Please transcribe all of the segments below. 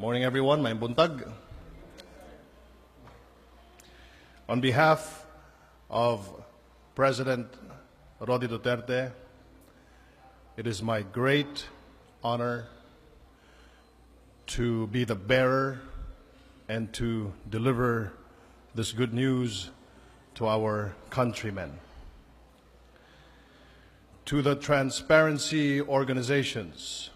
Morning, everyone. May buntag. On behalf of President Rodrigo Duterte, it is my great honor to be the bearer and to deliver this good news to our countrymen. To the transparency organizations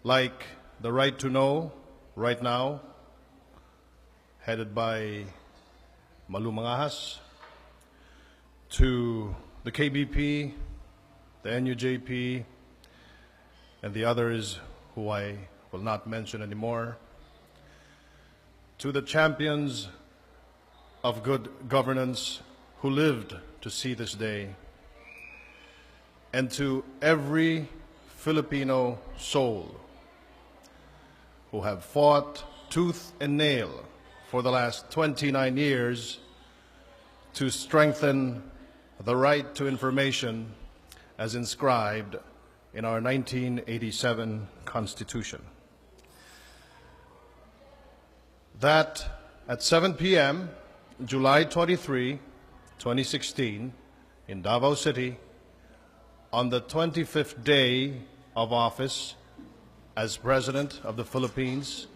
like the Right to Know, Right Now, headed by Malu Mangahas, to the KBP, the NUJP, and the others who I will not mention anymore, to the champions of good governance who lived to see this day, and to every Filipino soul who have fought tooth and nail for the last 29 years to strengthen the right to information as inscribed in our 1987 Constitution. That at 7 p.m., July 23, 2016, in Davao City, on the 25th day of office as President of the Philippines,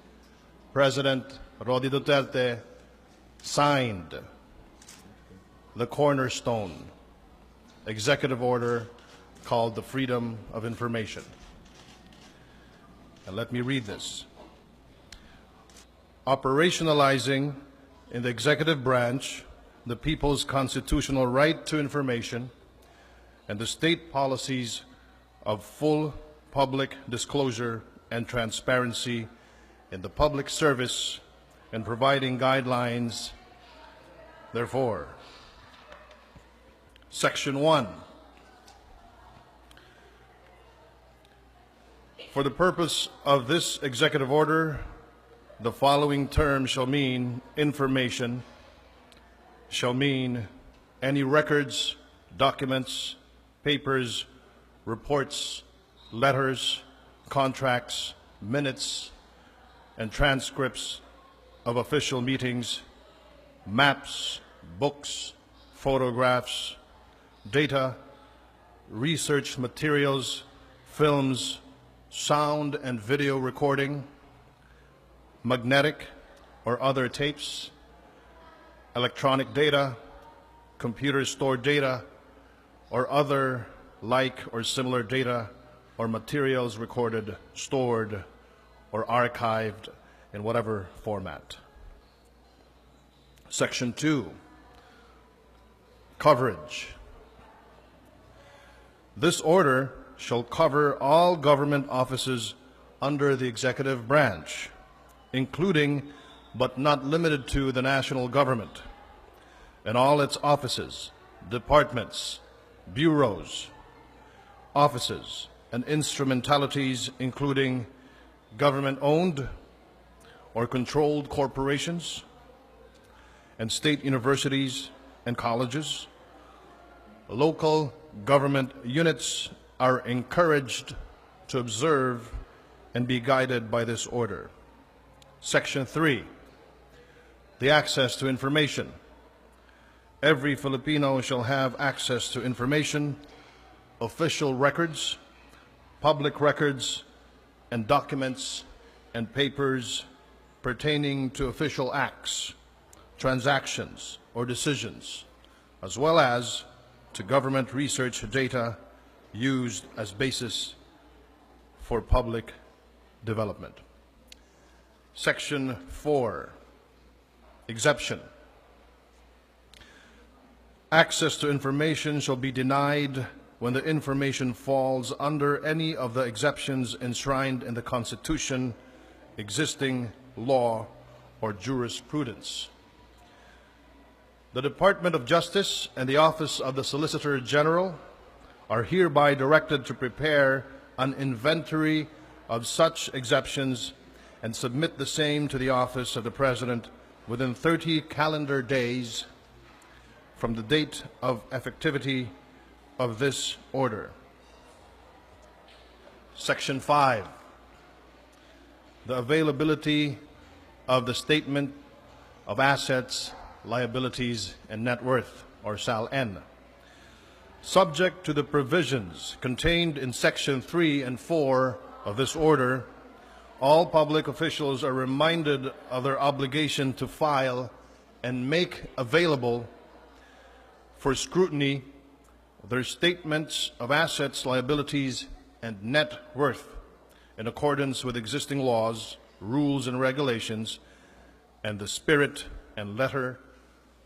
President Rodrigo Duterte signed the cornerstone executive order called the Freedom of Information. And let me read this. Operationalizing in the executive branch the people's constitutional right to information and the state policies of full public disclosure and transparency in the public service and providing guidelines. Therefore, Section 1. For the purpose of this executive order, the following terms shall mean information, shall mean any records, documents, papers, reports, letters, contracts, minutes, and transcripts of official meetings, maps, books, photographs, data, research materials, films, sound and video recording, magnetic or other tapes, electronic data, computer stored data, or other like or similar data or materials recorded, stored, or archived in whatever format. Section 2, coverage. This order shall cover all government offices under the executive branch, including but not limited to the national government and all its offices, departments, bureaus, offices, and instrumentalities, including government-owned or controlled corporations and state universities and colleges. Local government units are encouraged to observe and be guided by this order. Section 3, the access to information. Every Filipino shall have access to information, official records, public records, and documents and papers pertaining to official acts, transactions, or decisions, as well as to government research data used as basis for public development. Section 4, exception. Access to information shall be denied when the information falls under any of the exceptions enshrined in the Constitution, existing law, or jurisprudence. The Department of Justice and the Office of the Solicitor General are hereby directed to prepare an inventory of such exceptions and submit the same to the Office of the President within 30 calendar days from the date of effectivity of this order. Section 5, the availability of the Statement of Assets, Liabilities, and Net Worth, or SAL-N. Subject to the provisions contained in Section 3 and 4 of this order, all public officials are reminded of their obligation to file and make available for scrutiny their statements of assets, liabilities, and net worth in accordance with existing laws, rules, and regulations, and the spirit and letter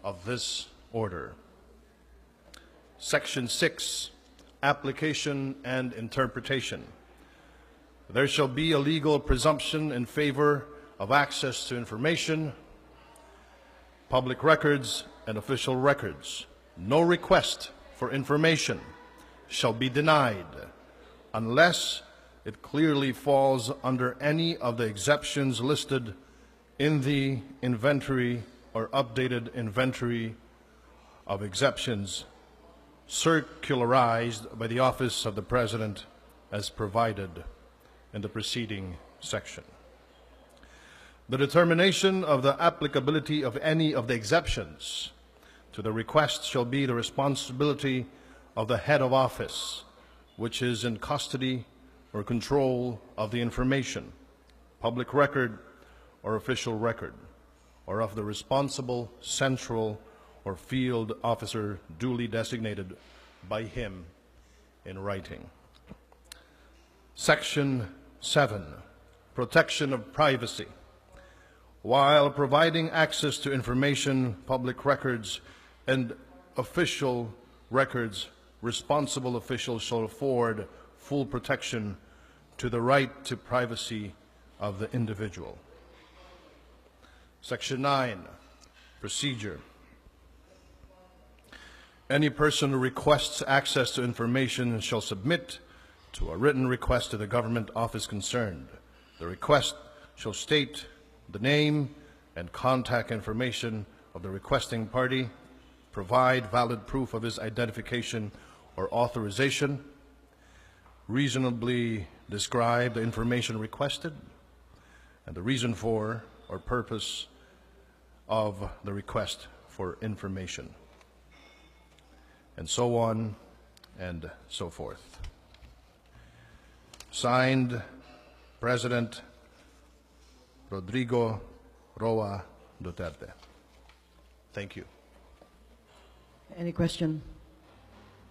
of this order. Section 6, Application and Interpretation. There shall be a legal presumption in favor of access to information, public records, and official records. No request for information shall be denied unless it clearly falls under any of the exceptions listed in the inventory or updated inventory of exceptions circularized by the Office of the President as provided in the preceding section. The determination of the applicability of any of the exceptions to the request shall be the responsibility of the head of office, which is in custody or control of the information, public record or official record, or of the responsible central or field officer duly designated by him in writing. Section 7, Protection of Privacy. While providing access to information, public records, and official records, responsible officials shall afford full protection to the right to privacy of the individual. Section 9, Procedure. Any person who requests access to information shall submit to a written request to the government office concerned. The request shall state the name and contact information of the requesting party, provide valid proof of his identification or authorization, reasonably describe the information requested, and the reason for or purpose of the request for information, and so on and so forth. Signed, President Rodrigo Roa Duterte. Thank you. Any question?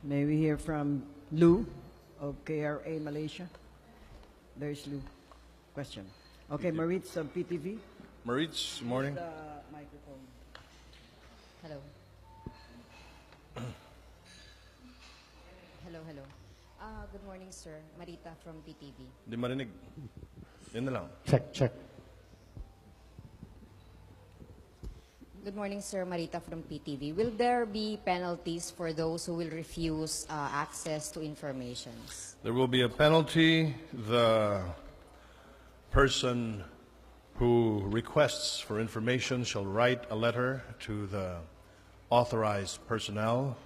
May we hear from Lou of KRA Malaysia? There's Lou. Question. Okay, Maritz of PTV. Maritz, morning. The microphone. Hello. Hello. Good morning, sir. Marita from PTV. Di marinig. Yun na lang. Check. Good morning, sir. Marita from PTV. Will there be penalties for those who will refuse access to information? There will be a penalty. The person who requests for information shall write a letter to the authorized personnel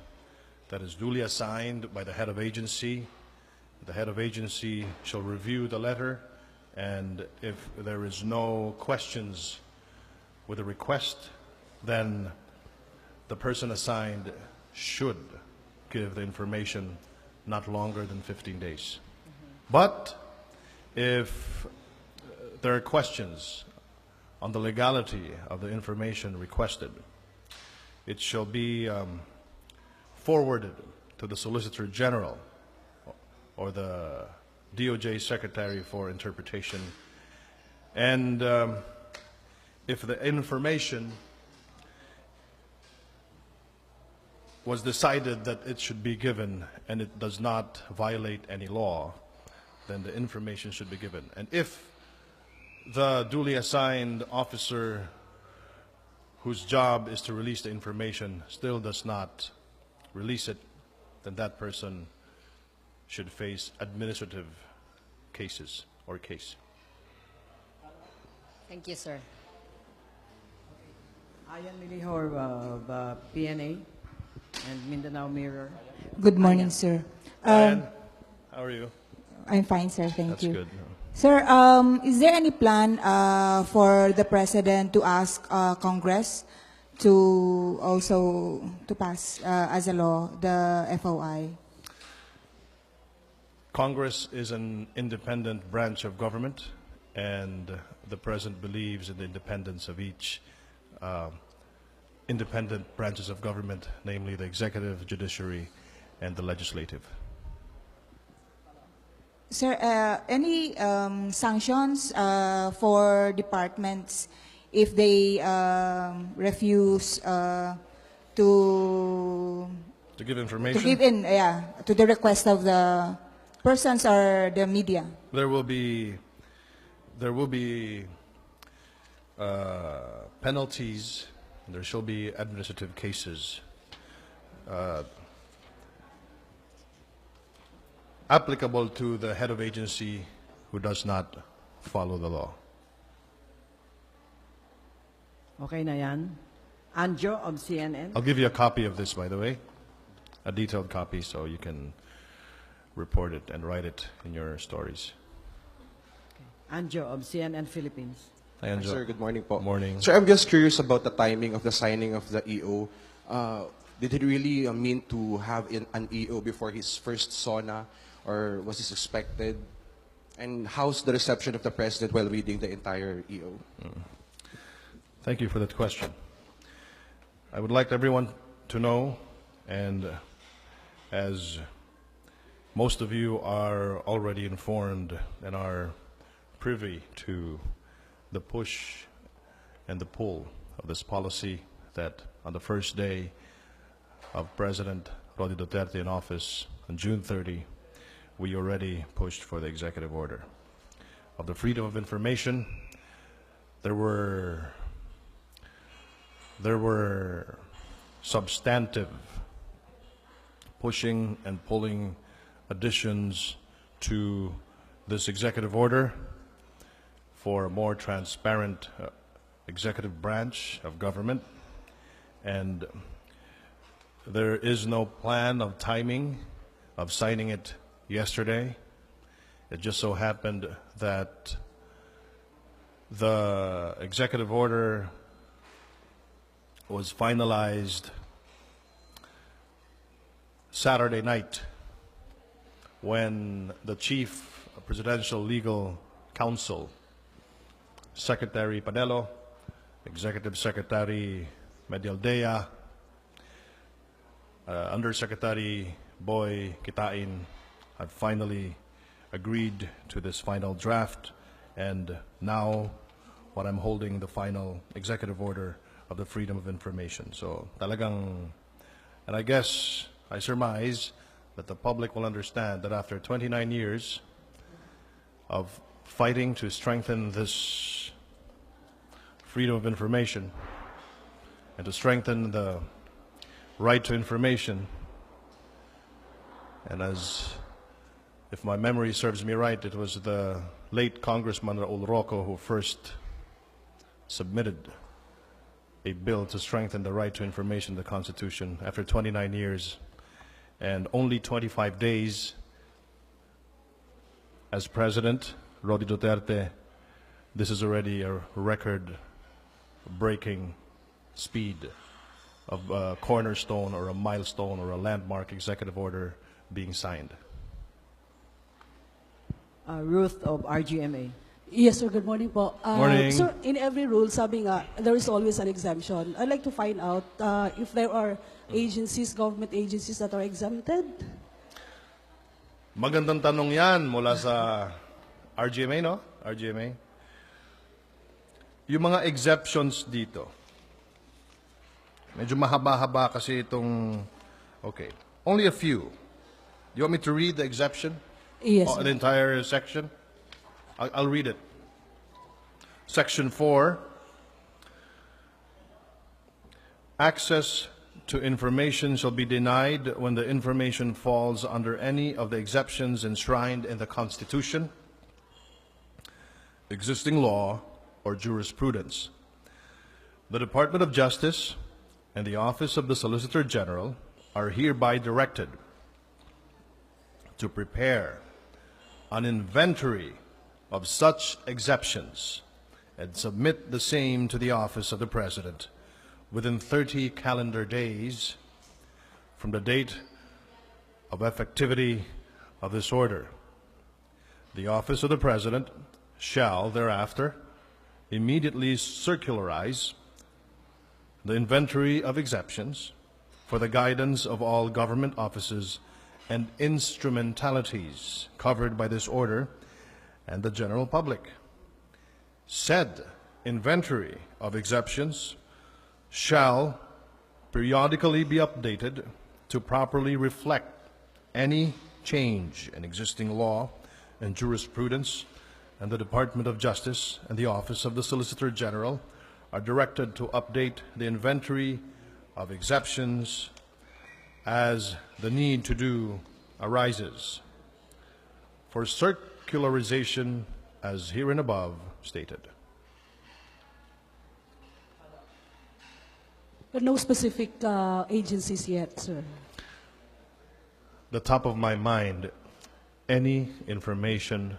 that is duly assigned by the head of agency. The head of agency shall review the letter, and if there is no questions with the request, then the person assigned should give the information not longer than 15 days. But if there are questions on the legality of the information requested, it shall be forwarded to the Solicitor General or the DOJ Secretary for Interpretation. And if the information was decided that it should be given and it does not violate any law, then the information should be given. And if the duly assigned officer whose job is to release the information still does not release it, then that person should face administrative cases or case. Thank you, sir. Ayan Milihor of PNA and Mindanao Mirror. Good morning, sir. Diane, how are you? I'm fine, sir. Thank That's you. good. Sir, is there any plan for the President to ask Congress to also to pass as a law the FOI? Congress is an independent branch of government, and the President believes in the independence of each independent branches of government, namely the executive, judiciary, and the legislative. Sir, any sanctions for departments if they refuse to To give information, give in, to the request of the persons or the media? there will be penalties, and there shall be administrative cases applicable to the head of agency who does not follow the law. Okay na yan. Anjo of CNN. I'll give you a copy of this, by the way, a detailed copy, so you can report it and write it in your stories. Anjo of CNN Philippines. Hi, Anjo. Sir, good morning po. Morning. Sir, I'm just curious about the timing of the signing of the EO. Did he really mean to have an EO before his first SONA, or was this expected? And how's the reception of the President while reading the entire EO? Thank you for that question. I would like everyone to know, and as most of you are already informed and are privy to the push and the pull of this policy, that on the first day of President Rodrigo Duterte in office on June 30, we already pushed for the executive order. Of the freedom of information, there were substantive pushing and pulling additions to this executive order for a more transparent executive branch of government, and there is no plan of timing of signing it yesterday. It just so happened that the executive order was finalized Saturday night when the Chief Presidential Legal Counsel, Secretary Panelo, Executive Secretary Medialdea, Undersecretary Boy Kitain had finally agreed to this final draft, and now what I'm holding, the final executive order of the freedom of information. So talagang, and I guess, I surmise that the public will understand that after 29 years of fighting to strengthen this freedom of information and to strengthen the right to information, and as if my memory serves me right, it was the late Congressman Raul Rocco who first submitted a bill to strengthen the right to information in the Constitution after 29 years and only 25 days as President Rodrigo Duterte. This is already a record-breaking speed of a cornerstone or a milestone or a landmark executive order being signed. Ruth of RGMA. Yes, sir. Good morning po. Morning. Sir, in every rule, sabi nga, there is always an exemption. I'd like to find out if there are agencies, government agencies that are exempted. Magandang tanong yan mula sa RGMA, no? RGMA. Yung mga exceptions dito, medyo mahaba-haba kasi itong, okay, only a few. Do you want me to read the exception? Yes, The entire section? I'll read it. Section 4, access to information shall be denied when the information falls under any of the exceptions enshrined in the Constitution, existing law, or jurisprudence. The Department of Justice and the Office of the Solicitor General are hereby directed to prepare an inventory of such exceptions and submit the same to the office of the President within 30 calendar days from the date of effectivity of this order. The office of the President shall thereafter immediately circularize the inventory of exceptions for the guidance of all government offices and instrumentalities covered by this order and the general public. Said inventory of exceptions shall periodically be updated to properly reflect any change in existing law and jurisprudence, and the Department of Justice and the Office of the Solicitor General are directed to update the inventory of exceptions as the need to do arises for circularization as herein above stated. But no specific agencies yet, sir. The top of my mind, any information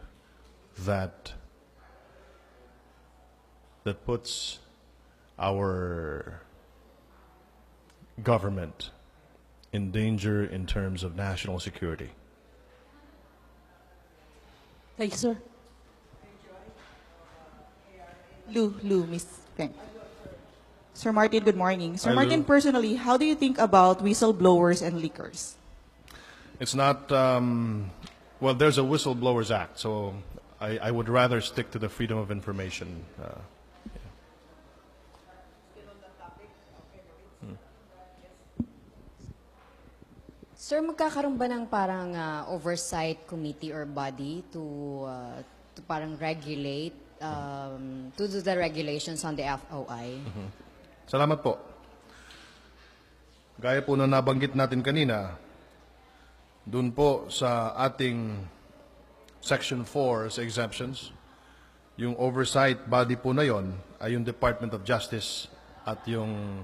that puts our government in danger in terms of national security. Thank you, sir. Lou, Miss Peng. Sir Martin, good morning. Sir Hi, Martin, Lou. personally, how do you think about whistleblowers and leakers? It's not, well, there's a Whistleblowers Act, so I would rather stick to the Freedom of Information. Sir, magkakaroon ba ng parang oversight committee or body to parang regulate, to do the regulations on the FOI? Salamat po. Gaya po na nabanggit natin kanina, dun po sa ating Section 4 sa exemptions, yung oversight body po na yon ay yung Department of Justice at yung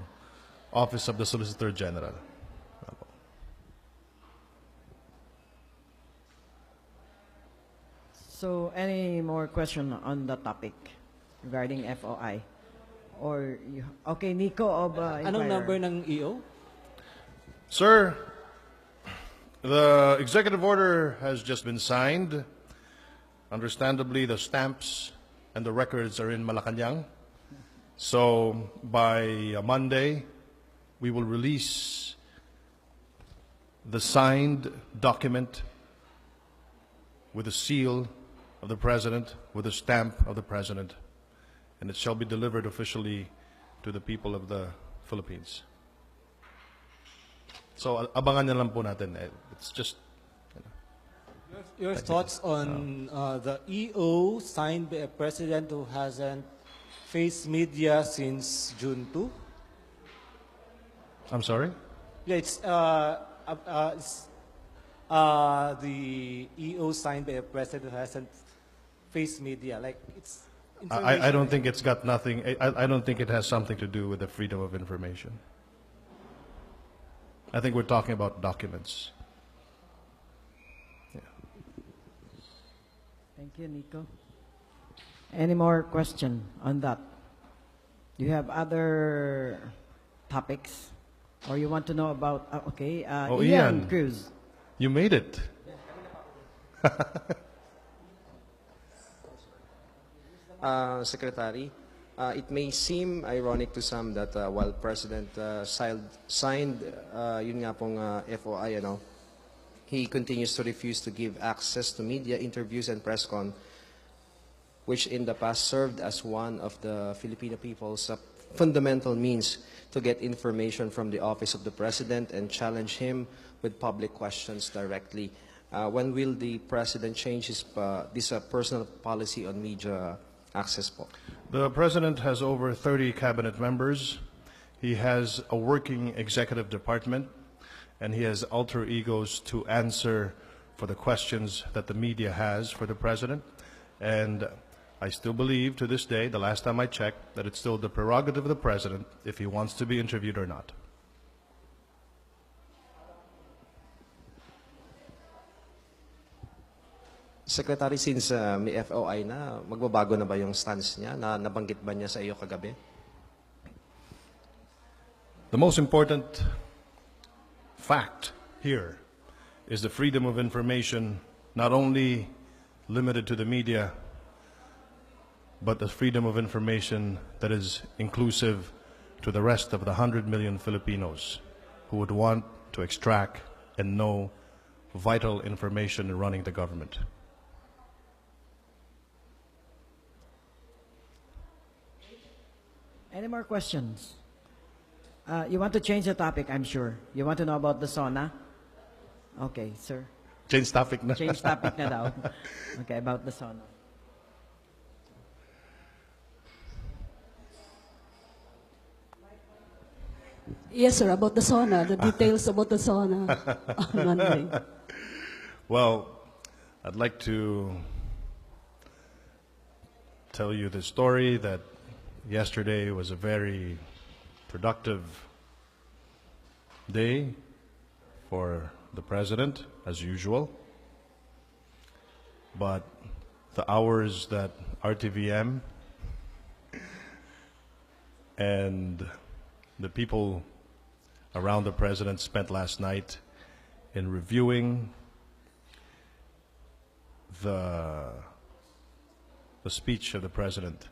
Office of the Solicitor General. So, any more question on the topic regarding FOI? Or, okay, Nico of Anong Inquirer. number ng EO? Sir, the executive order has just been signed. Understandably, the stamps and the records are in Malacanang. So by Monday, we will release the signed document with the seal of the President, with the stamp of the President, and it shall be delivered officially to the people of the Philippines. So abangan na lang po natin. It's just Your thoughts on the EO signed by a president who hasn't faced media since June 2? I'm sorry? Yeah, it's the EO signed by a president who hasn't faced media. Like, it's I don't think it's got nothing. I don't think it has something to do with the freedom of information. I think we're talking about documents. Thank you, Nico. Any more question on that? Do you have other topics? Or you want to know about, okay, Oh, Ian Ian. Cruz. You made it. Secretary, it may seem ironic to some that while President signed yun nga pong FOI, he continues to refuse to give access to media interviews and press con, which in the past served as one of the Filipino people's fundamental means to get information from the office of the President and challenge him with public questions directly. When will the President change this personal policy on media access po? The President has over 30 cabinet members. He has a working executive department, and he has alter egos to answer for the questions that the media has for the President. And I still believe to this day, the last time I checked, that it's still the prerogative of the President if he wants to be interviewed or not. Secretary, since may FOI na, magbabago na ba yung stance niya? Nabanggit ba niya sa iyo kagabi? The most important fact here is the freedom of information, not only limited to the media, but the freedom of information that is inclusive to the rest of the 100 million Filipinos who would want to extract and know vital information in running the government. Any more questions? You want to change the topic, I'm sure. You want to know about the sauna? Okay, sir. Change topic na. Change topic na daw. Okay, about the sauna. Yes, sir, about the sauna, the details about the sauna on Monday. Well, I'd like to tell you the story that yesterday was a very productive day for the President, as usual. But the hours that RTVM and the people around the President spent last night in reviewing the speech of the President.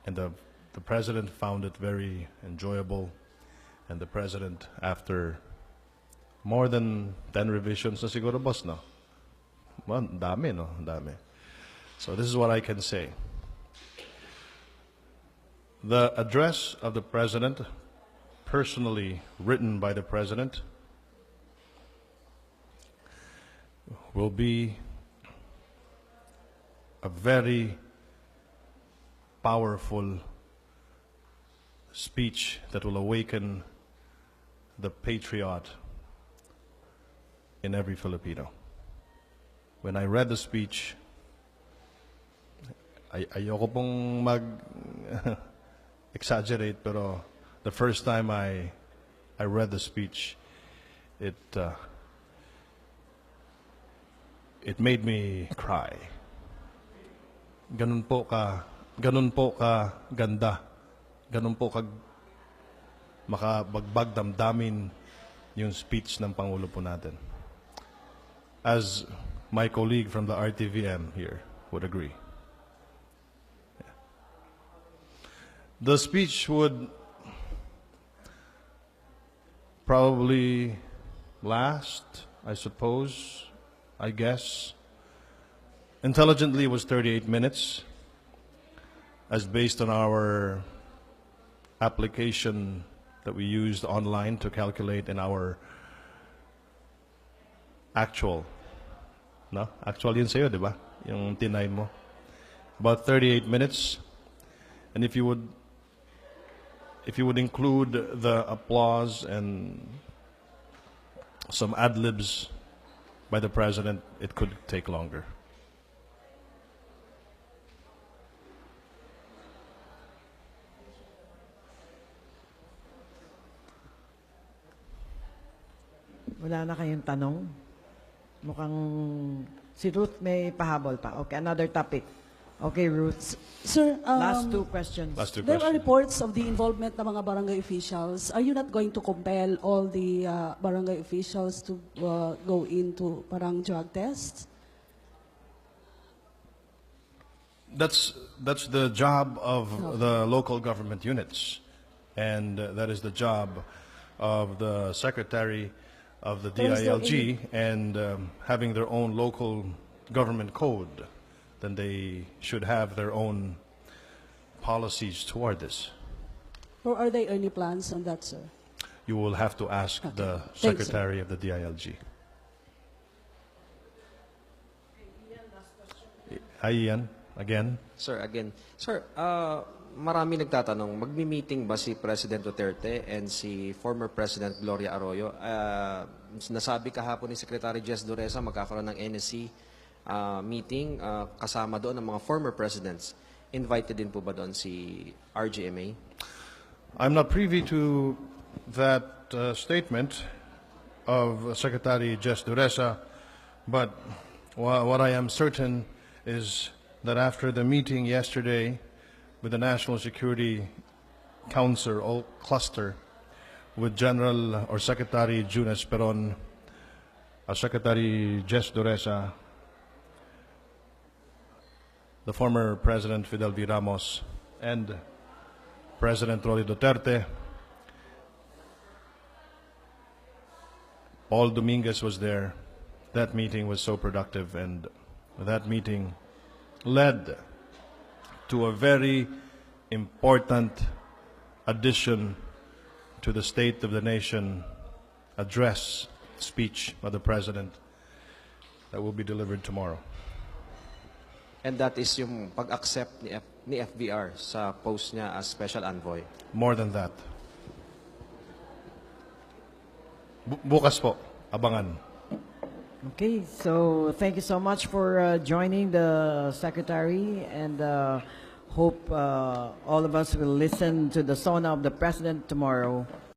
And the President found it very enjoyable. And the President, after more than 10 revisions na siguro, boss, no? Well, dami, no? Dami. So this is what I can say. The address of the President, personally written by the President, will be a very powerful speech that will awaken the patriot in every Filipino. When I read the speech, ayoko pong exaggerate, pero the first time I read the speech, it made me cry. Ganun po ka ganda. Ganun po ka makabagbag damdamin yung speech ng Pangulo po natin. As my colleague from the RTVM here would agree. The speech would probably last, I suppose, I guess. Intelligently, it was 38 minutes, as based on our application that we used online to calculate in our actual. No? Actual yun sa'yo, di ba? Yung tinay mo. About 38 minutes. And if you would include the applause and some ad-libs by the President, it could take longer. Wala na kayong tanong? Mukhang si Ruth may pahabol pa. Okay, another topic. Okay, Ruth. Sir, Last two questions. Last two there are questions. reports of the involvement ng mga barangay officials. Are you not going to compel all the barangay officials to go into parang drug tests? That's the job of the local government units, and that is the job of the Secretary of the There is no DILG, and having their own local government code, then they should have their own policies toward this. Or are there any plans on that, sir? You will have to ask the Thanks, sir. Secretary of the DILG. Hi, Ian. Again. Sir, again. Sir, marami nagtatanong, magmi-meeting ba si President Duterte and si former President Gloria Arroyo? Nasabi kahapon ni Secretary Jess Dureza magkakaroon ng NSC meeting kasama doon ng mga former presidents. Invited din po ba doon si RGMA? I'm not privy to that statement of Secretary Jess Dureza, but What I am certain is that after the meeting yesterday with the National Security Council or cluster with General or Secretary June Esperon, Secretary Jess Duresa, the former President Fidel V. Ramos, and President Rodrigo Duterte, Paul Dominguez was there. That meeting was so productive, and that meeting led to a very important addition to the State of the Nation address speech by the President that will be delivered tomorrow. And that is yung pag-accept ni FBR sa post niya as Special Envoy. More than that. Bukas po, abangan. Okay, so thank you so much for joining the Secretary, and hope all of us will listen to the SONA of the President tomorrow.